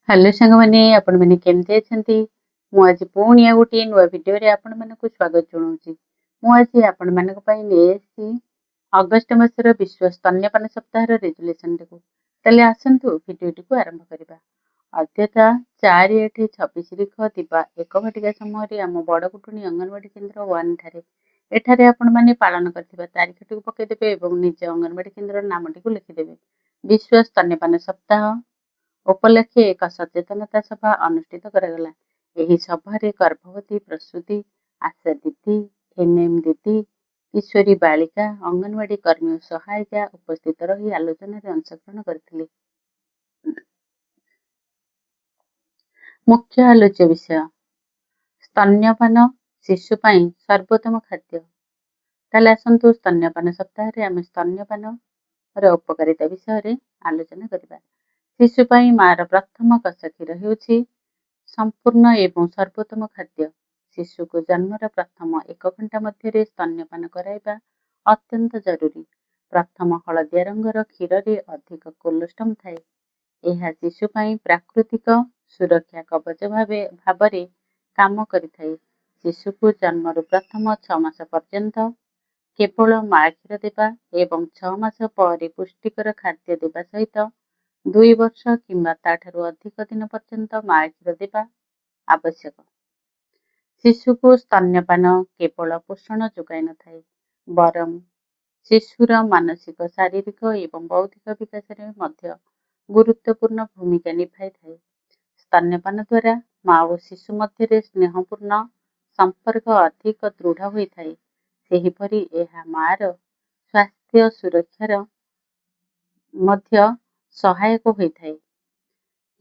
Hello ସାଙ୍ଗମାନେ, ଆପଣମାନେ କେମିତି ଅଛନ୍ତି? ମୁଁ ଆଜି ପୁଣି ଆଉ ଗୋଟିଏ ନୂଆ ଭିଡ଼ିଓରେ ଆପଣମାନଙ୍କୁ ସ୍ୱାଗତ ଜଣାଉଛି। ମୁଁ ଆଜି ଆପଣମାନଙ୍କ ପାଇଁ ନେଇ ଆସିଛି ଅଗଷ୍ଟ ମାସର ବିଶ୍ୱ ସ୍ତନ୍ୟପାନ ସପ୍ତାହର ରେଜୁଲେସନଟିକୁ। ତାହେଲେ ଆସନ୍ତୁ ଭିଡ଼ିଓଟିକୁ ଆରମ୍ଭ କରିବା। ଅଦ୍ୟତା 4/8/26 ଥିବା 1 ଘଟିକା ସମୟରେ ଆମ ବଡ଼କୁଟୁଣୀ ଅଙ୍ଗନବାଡ଼ି କେନ୍ଦ୍ର 1 ଠାରେ ଏଠାରେ ଆପଣମାନେ ପାଳନ କରିଥିବା ତାରିଖଟିକୁ ପକାଇଦେବେ ଏବଂ ନିଜ ଅଙ୍ଗନବାଡ଼ି କେନ୍ଦ୍ରର ନାମଟିକୁ ଲେଖିଦେବେ। ବିଶ୍ୱ ସ୍ତନ୍ୟପାନ ସପ୍ତାହ ଉପଲକ୍ଷେ ଏକ ସଚେତନତା ସଭା ଅନୁଷ୍ଠିତ କରାଗଲା। ଏହି ସଭାରେ ଗର୍ଭବତୀ, ପ୍ରସୂତି, ଆଶା ଦିଦି, ଏନ୍ଏମ୍ ଦିଦି, କିଶୋରୀ ବାଳିକା, ଅଙ୍ଗନବାଡ଼ି କର୍ମୀ ଓ ସହାୟିକା ଉପସ୍ଥିତ ରହି ଆଲୋଚନାରେ ଅଂଶଗ୍ରହଣ କରିଥିଲେ। ମୁଖ୍ୟ ଆଲୋଚ୍ୟ ବିଷୟ ସ୍ତନ୍ୟପାନ ଶିଶୁ ପାଇଁ ସର୍ବୋତ୍ତମ ଖାଦ୍ୟ। ତାହେଲେ ଆସନ୍ତୁ ସ୍ତନ୍ୟପାନ ସପ୍ତାହରେ ଆମେ ସ୍ତନ୍ୟପାନର ଉପକାରିତା ବିଷୟରେ ଆଲୋଚନା କରିବା। ଶିଶୁ ପାଇଁ ମାର ପ୍ରଥମ କଷ କ୍ଷୀର ହେଉଛି ସମ୍ପୂର୍ଣ୍ଣ ଏବଂ ସର୍ବୋତ୍ତମ ଖାଦ୍ୟ। ଶିଶୁକୁ ଜନ୍ମର ପ୍ରଥମ 1 ଘଣ୍ଟା ମଧ୍ୟରେ ସ୍ତନ୍ୟପାନ କରାଇବା ଅତ୍ୟନ୍ତ ଜରୁରୀ। ପ୍ରଥମ ହଳଦିଆ ରଙ୍ଗର କ୍ଷୀରରେ ଅଧିକ କୋଲେଷ୍ଟ୍ରମ୍ ଥାଏ। ଏହା ଶିଶୁ ପାଇଁ ପ୍ରାକୃତିକ ସୁରକ୍ଷା କବଚ ଭାବରେ କାମ କରିଥାଏ। ଶିଶୁକୁ ଜନ୍ମରୁ ପ୍ରଥମ 6 ମାସ ପର୍ଯ୍ୟନ୍ତ କେବଳ ମା କ୍ଷୀର ଦେବା ଏବଂ 6 ମାସ ପରେ ପୁଷ୍ଟିକର ଖାଦ୍ୟ ଦେବା ସହିତ 2 ବର୍ଷ କିମ୍ବା ତାଠାରୁ ଅଧିକ ଦିନ ପର୍ଯ୍ୟନ୍ତ ମା କ୍ଷୀର ଦେବା ଆବଶ୍ୟକ। ଶିଶୁକୁ ସ୍ତନ୍ୟପାନ କେବଳ ପୋଷଣ ଯୋଗାଇ ନଥାଏ, ବରଂ ଶିଶୁର ମାନସିକ, ଶାରୀରିକ ଏବଂ ବୌଦ୍ଧିକ ବିକାଶରେ ମଧ୍ୟ ଗୁରୁତ୍ୱପୂର୍ଣ୍ଣ ଭୂମିକା ନିଭାଇଥାଏ। ସ୍ତନ୍ୟପାନ ଦ୍ୱାରା ମା ଓ ଶିଶୁ ମଧ୍ୟରେ ସ୍ନେହପୂର୍ଣ୍ଣ ସମ୍ପର୍କ ଅଧିକ ଦୃଢ଼ ହୋଇଥାଏ। ସେହିପରି ଏହା ମାର ସ୍ୱାସ୍ଥ୍ୟ ସୁରକ୍ଷାର ମଧ୍ୟ ସହାୟକ ହୋଇଥାଏ।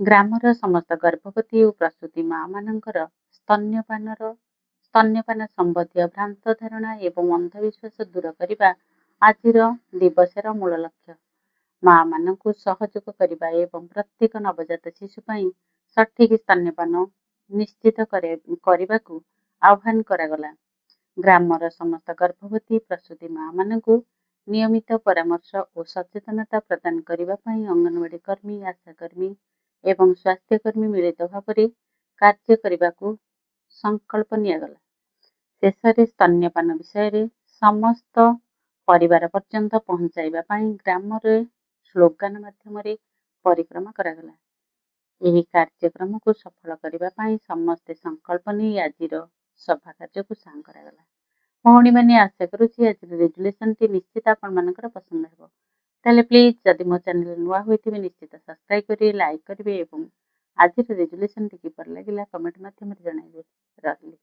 ଗ୍ରାମର ସମସ୍ତ ଗର୍ଭବତୀ ଓ ପ୍ରସୂତି ମାମାନଙ୍କର ସ୍ତନ୍ୟପାନ ସମ୍ବନ୍ଧୀୟ ଭ୍ରାନ୍ତ ଧାରଣା ଏବଂ ଅନ୍ଧବିଶ୍ୱାସ ଦୂର କରିବା ଆଜିର ଦିବସର ମୂଳ ଲକ୍ଷ୍ୟ। ମାମାନଙ୍କୁ ସହଯୋଗ କରିବା ଏବଂ ପ୍ରତ୍ୟେକ ନବଜାତ ଶିଶୁ ପାଇଁ ସଠିକ୍ ସ୍ତନ୍ୟପାନ ନିଶ୍ଚିତ କରିବାକୁ ଆହ୍ୱାନ କରାଗଲା। ଗ୍ରାମର ସମସ୍ତ ଗର୍ଭବତୀ ପ୍ରସୂତି ମାମାନଙ୍କୁ ନିୟମିତ ପରାମର୍ଶ ଓ ସଚେତନତା ପ୍ରଦାନ କରିବା ପାଇଁ ଅଙ୍ଗନବାଡ଼ି କର୍ମୀ, ଆଶାକର୍ମୀ ଏବଂ ସ୍ୱାସ୍ଥ୍ୟକର୍ମୀ ମିଳିତ ଭାବରେ କାର୍ଯ୍ୟ କରିବାକୁ ସଂକଳ୍ପ ନିଆଗଲା। ଶେଷରେ ସ୍ତନ୍ୟପାନ ବିଷୟରେ ସମସ୍ତ ପରିବାର ପର୍ଯ୍ୟନ୍ତ ପହଞ୍ଚାଇବା ପାଇଁ ଗ୍ରାମରେ ସ୍ଲୋଗାନ ମାଧ୍ୟମରେ ପରିକ୍ରମା କରାଗଲା। ଏହି କାର୍ଯ୍ୟକ୍ରମକୁ ସଫଳ କରିବା ପାଇଁ ସମସ୍ତେ ସଂକଳ୍ପ ନେଇ ଆଜିର ସଭା କାର୍ଯ୍ୟକୁ ସାଙ୍ଗ କରାଗଲା। ଭଉଣୀମାନେ, ଆଶା କରୁଛି ଆଜିର ରେଜୁଲେସନଟି ନିଶ୍ଚିତ ଆପଣମାନଙ୍କର ପସନ୍ଦ ହେବ। ତାହେଲେ ପ୍ଲିଜ୍ ଯଦି ମୋ ଚ୍ୟାନେଲ ନୂଆ ହୋଇଥିବେ ନିଶ୍ଚିତ ସବସ୍କ୍ରାଇବ୍ କରିବେ, ଲାଇକ୍ କରିବେ ଏବଂ ଆଜିର ରେଜୁଲେସନଟି କିପରି ଲାଗିଲା କମେଣ୍ଟ ମାଧ୍ୟମରେ ଜଣାଇବେ। ରହିଲି।